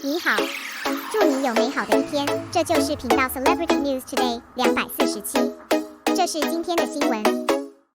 你好，祝你有美好的一天。这就是频道 Celebrity News Today 247。这是今天的新闻。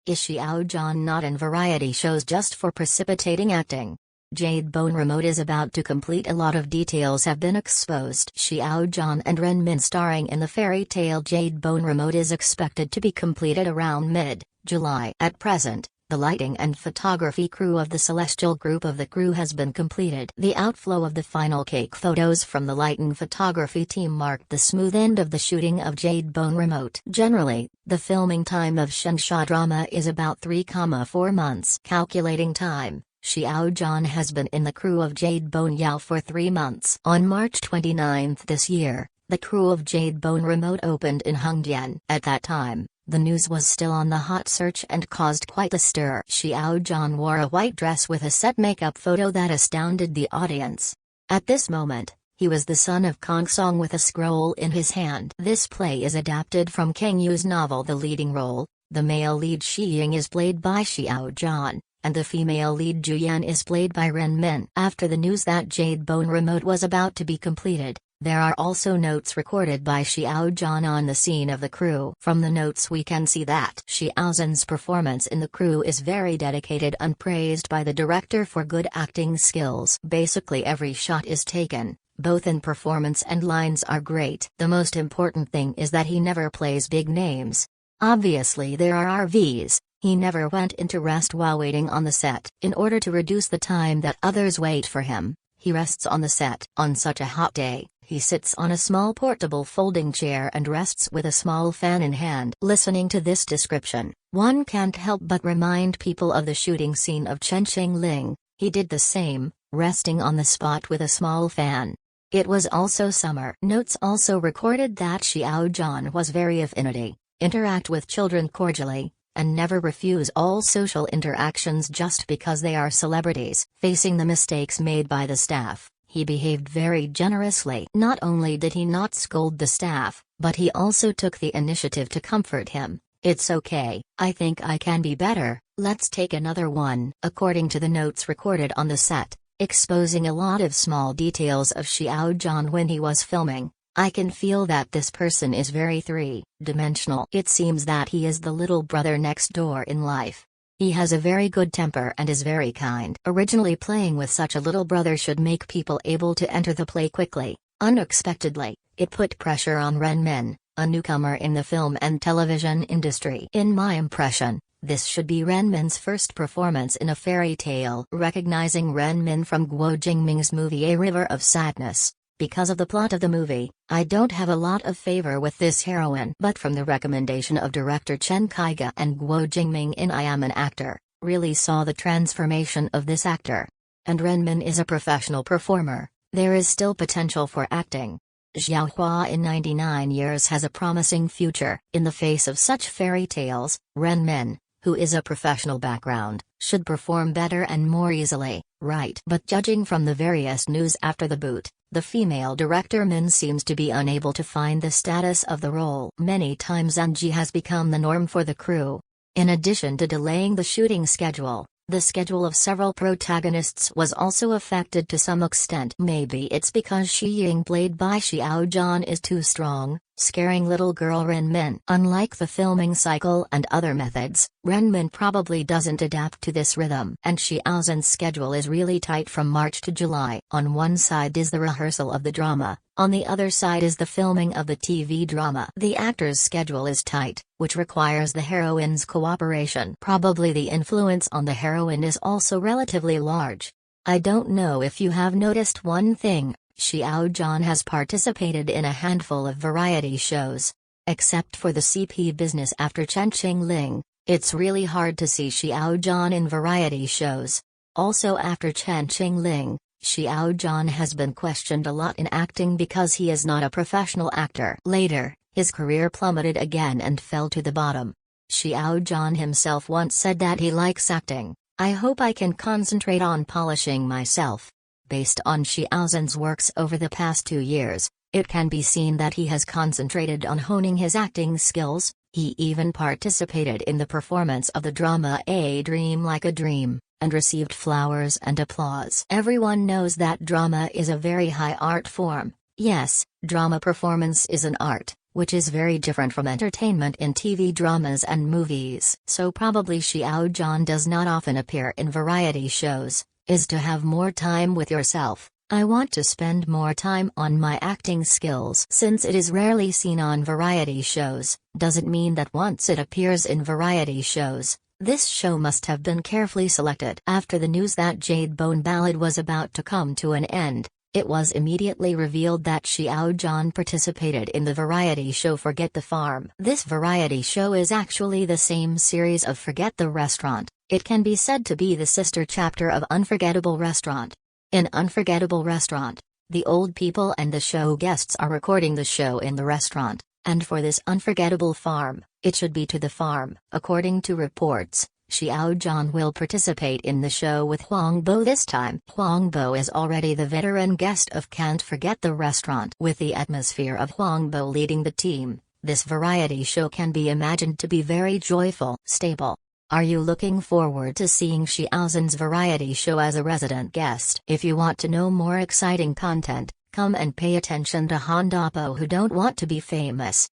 Is Xiao Zhan not in variety shows just for precipitating acting? Jade Bone Remote is about to complete. A lot of details have been exposed. Xiao Zhan and Renmin starring in the fairy tale Jade Bone Remote is expected to be completed around mid-July. At present, the lighting and photography crew of the celestial group of the crew has been completed. The outflow of the final cake photos from the lighting photography team marked the smooth end of the shooting of Jade Bone Remote. Generally, the filming time of Shensha drama is about 3,4 months. Calculating time, Xiao Zhan has been in the crew of Jade Bone Yao for 3 months. On March 29 this year, the crew of Jade Bone Remote opened in Hongdian. At that time, the news was still on the hot search and caused quite a stir. Xiao Zhan wore a white dress with a set makeup photo that astounded the audience. At this moment, he was the son of Kong Song with a scroll in his hand. This play is adapted from Kang Yu's novel. The leading role, the male lead Shi Ying, is played by Xiao Zhan, and the female lead Ju Yan is played by Ren Min. After the news that Jade Bone Remote was about to be completed, there are also notes recorded by Xiao Zhan on the scene of the crew. From the notes we can see that Xiao Zhan's performance in the crew is very dedicated and praised by the director for good acting skills. Basically every shot is taken, both in performance and lines are great. The most important thing is that he never plays big names. Obviously there are RVs. He never went into rest while waiting on the set. In order to reduce the time that others wait for him, he rests on the set. On such a hot day, he sits on a small portable folding chair and rests with a small fan in hand. Listening to this description, one can't help but remind people of the shooting scene of Chen Qingling. He did the same, resting on the spot with a small fan. It was also summer. Notes also recorded that Xiao Zhan was very affinity, interact with children cordially, and never refuse all social interactions just because they are celebrities. Facing the mistakes made by the staff, he behaved very generously. Not only did he not scold the staff, but he also took the initiative to comfort him. "It's okay, I think I can be better, let's take another one." According to the notes recorded on the set, exposing a lot of small details of Xiao Zhan when he was filming, I can feel that this person is very three-dimensional. It seems that he is the little brother next door in life. He has a very good temper and is very kind. Originally playing with such a little brother should make people able to enter the play quickly. Unexpectedly, it put pressure on Ren Min, a newcomer in the film and television industry. In my impression, this should be Ren Min's first performance in a fairy tale. Recognizing Ren Min from Guo Jingming's movie A River of Sadness, because of the plot of the movie, I don't have a lot of favor with this heroine. But from the recommendation of director Chen Kaiga and Guo Jingming in I Am an Actor, really saw the transformation of this actor. And Renmin is a professional performer, there is still potential for acting. Xiao Hua in 99 years has a promising future. In the face of such fairy tales, Renmin, who is a professional background, should perform better and more easily, right? But judging from the various news after the boot, the female director Min seems to be unable to find the status of the role. Many times Anji has become the norm for the crew. In addition to delaying the shooting schedule, the schedule of several protagonists was also affected to some extent. Maybe it's because Shi Ying played by Xiao Zhan is too strong, scaring little girl Ren Min. Unlike the filming cycle and other methods, Ren Min probably doesn't adapt to this rhythm. And Xiao Zhan's schedule is really tight from March to July. On one side is the rehearsal of the drama, on the other side is the filming of the TV drama. The actor's schedule is tight, which requires the heroine's cooperation. Probably the influence on the heroine is also relatively large. I don't know if you have noticed one thing. Xiao Zhan has participated in a handful of variety shows. Except for the CP business after Chen Qingling, it's really hard to see Xiao Zhan in variety shows. Also after Chen Qingling, Xiao Zhan has been questioned a lot in acting because he is not a professional actor. Later, his career plummeted again and fell to the bottom. Xiao Zhan himself once said that he likes acting. "I hope I can concentrate on polishing myself." Based on Xiao Zhan's works over the past 2 years, it can be seen that he has concentrated on honing his acting skills. He even participated in the performance of the drama A Dream Like a Dream, and received flowers and applause. Everyone knows that drama is a very high art form. Yes, drama performance is an art, which is very different from entertainment in TV dramas and movies. So probably Xiao Zhan does not often appear in variety shows, is to have more time with yourself. I want to spend more time on my acting skills. Since it is rarely seen on variety shows, doesn't mean that once it appears in variety shows, this show must have been carefully selected. After the news that Jade Bone Ballad was about to come to an end, it was immediately revealed that Xiao Zhan participated in the variety show Forget the Farm. This variety show is actually the same series of Forget the Restaurant. It can be said to be the sister chapter of Unforgettable Restaurant. In Unforgettable Restaurant, the old people and the show guests are recording the show in the restaurant, and for this Unforgettable Farm, it should be to the farm. According to reports, Xiao Zhan will participate in the show with Huang Bo this time. Huang Bo is already the veteran guest of Can't Forget the Restaurant. With the atmosphere of Huang Bo leading the team, this variety show can be imagined to be very joyful, stable. Are you looking forward to seeing Xiao Zhan's variety show as a resident guest? If you want to know more exciting content, come and pay attention to Hondapo who don't want to be famous.